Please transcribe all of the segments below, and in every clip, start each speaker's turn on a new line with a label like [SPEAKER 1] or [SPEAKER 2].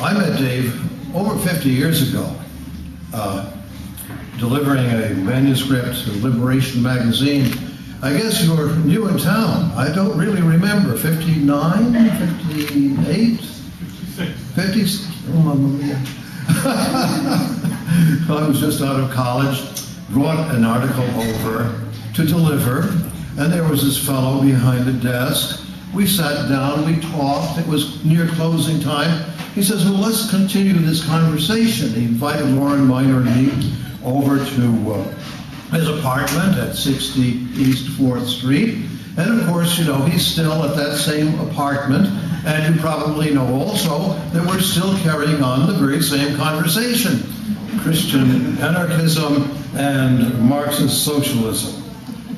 [SPEAKER 1] I met Dave over 50 years ago, delivering a manuscript to Liberation magazine. I guess you were new in town. I don't really remember. 59, 58? 56. Oh, Mamma Mia. I was just out of college, brought an article over to deliver, and there was this fellow behind the desk. We sat down, we talked. It was near closing time. He says, well, let's continue this conversation. He invited Lauren Miner and me over to his apartment at 60 East 4th Street. And of course, you know, he's still at that same apartment. And you probably know also that we're still carrying on the very same conversation. Christian anarchism and Marxist socialism.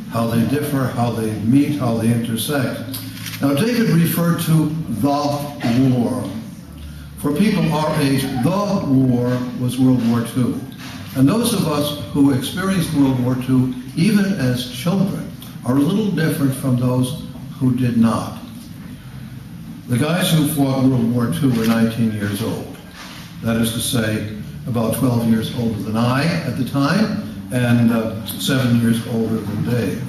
[SPEAKER 1] How they differ, how they meet, how they intersect. Now, David referred to the war. For people our age, the war was World War II. And those of us who experienced World War II, even as children, are a little different from those who did not. The guys who fought World War II were 19 years old. That is to say, about 12 years older than I at the time, and 7 years older than Dave.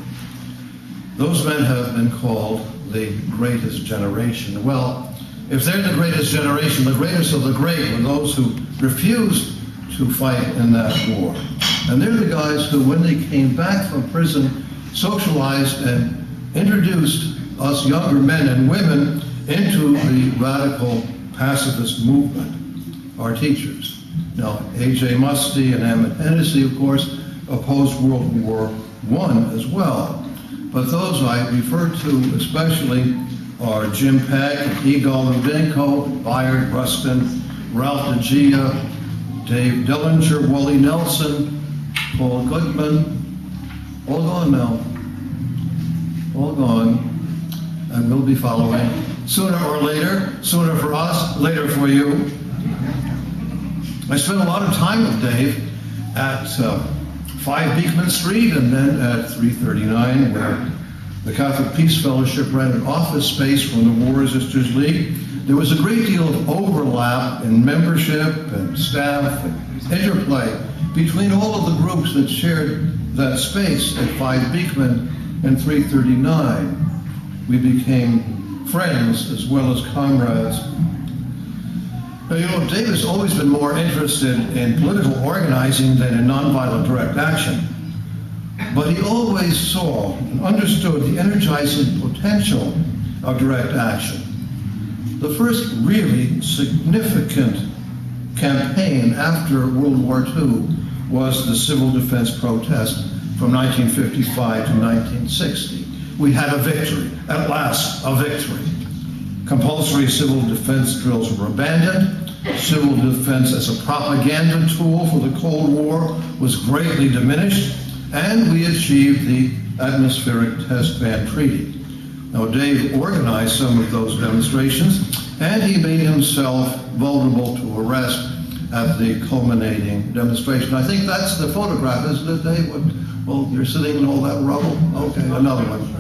[SPEAKER 1] Those men have been called the greatest generation. Well, if they're the greatest generation, the greatest of the great were those who refused to fight in that war. And they're the guys who, when they came back from prison, socialized and introduced us younger men and women into the radical pacifist movement, our teachers. Now, A.J. Muste and Emmett Hennessy, of course, opposed World War I as well. But those I refer to especially are Jim Peck, Egal Vinko, Bayard Rustin, Ralph DeGia, Dave Dillinger, Wally Nelson, Paul Goodman, all gone now. All gone. And we'll be following sooner or later, sooner for us, later for you. I spent a lot of time with Dave at 5 Beekman Street and then at 339, where the Catholic Peace Fellowship rented office space from the War Resisters League. There was a great deal of overlap in membership and staff and interplay between all of the groups that shared that space at 5 Beekman and 339. We became friends as well as comrades. Now, you know, Dave has always been more interested in political organizing than in nonviolent direct action. But he always saw and understood the energizing potential of direct action. The first really significant campaign after World War II was the civil defense protest from 1955 to 1960. We had a victory, at last, a victory. Compulsory civil defense drills were abandoned. Civil defense as a propaganda tool for the Cold War was greatly diminished, and we achieved the Atmospheric Test Ban Treaty. Now, Dave organized some of those demonstrations, and he made himself vulnerable to arrest at the culminating demonstration. I think that's the photograph, isn't it, Dave? Well, you're sitting in all that rubble? Okay, another one.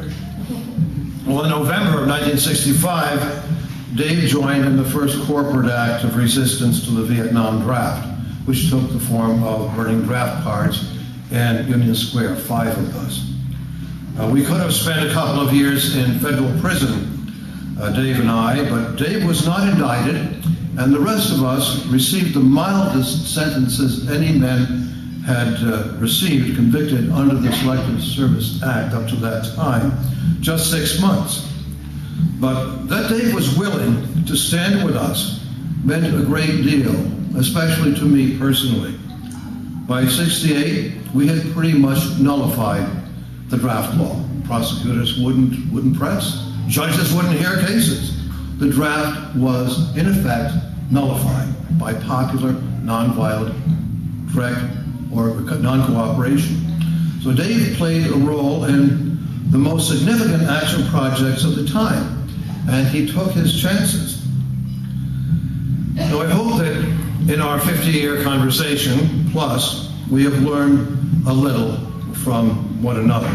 [SPEAKER 1] Well, in November of 1965, Dave joined in the first corporate act of resistance to the Vietnam draft, which took the form of burning draft cards in Union Square, 5 of us. We could have spent a couple of years in federal prison, Dave and I, but Dave was not indicted, and the rest of us received the mildest sentences any man had received, convicted under the Selective Service Act up to that time, just 6 months. But that Dave was willing to stand with us meant a great deal, especially to me personally. By '68, we had pretty much nullified the draft law. Prosecutors wouldn't press. Judges wouldn't hear cases. The draft was, in effect, nullified by popular, nonviolent, direct, or non-cooperation. So Dave played a role in the most significant action projects of the time, and he took his chances. Now, I hope that in our 50-year conversation, plus, we have learned a little from one another.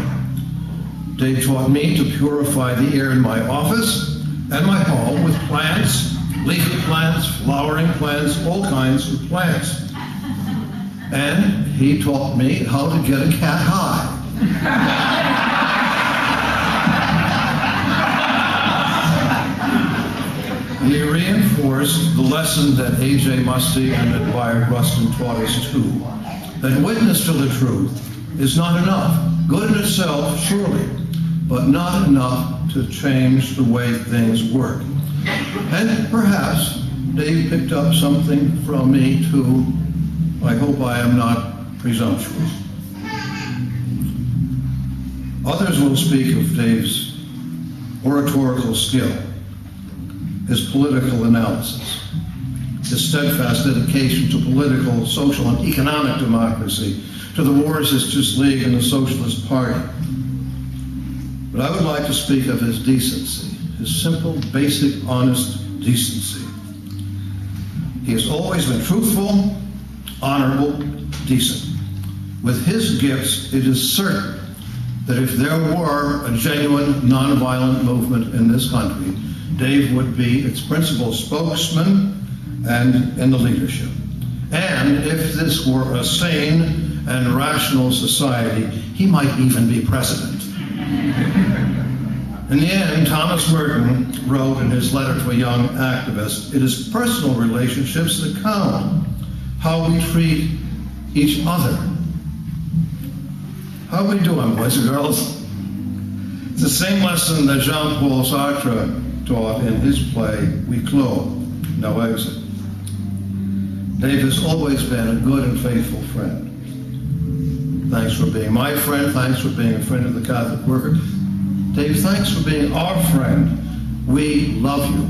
[SPEAKER 1] Dave taught me to purify the air in my office and my home with plants leafy plants, flowering plants, all kinds of plants. And he taught me how to get a cat high. He reinforced the lesson that A.J. Muste and that Bayard Rustin taught us too, that witness to the truth is not enough. Good in itself, surely, but not enough to change the way things work. And perhaps Dave picked up something from me too. I hope I am not presumptuous. Others will speak of Dave's oratorical skill, his political analysis, his steadfast dedication to political, social, and economic democracy, to the War-Resisters League and the Socialist Party. But I would like to speak of his decency, his simple, basic, honest decency. He has always been truthful, honorable, decent. With his gifts, it is certain that if there were a genuine nonviolent movement in this country, Dave would be its principal spokesman and in the leadership. And if this were a sane and rational society, he might even be president. In the end, Thomas Merton wrote in his letter to a young activist, "It is personal relationships that count, how we treat each other." How we doing, boys and girls? It's the same lesson that Jean-Paul Sartre taught in his play, We Clos, No Exit. Dave has always been a good and faithful friend. Thanks for being my friend. Thanks for being a friend of the Catholic Worker. Dave, thanks for being our friend. We love you.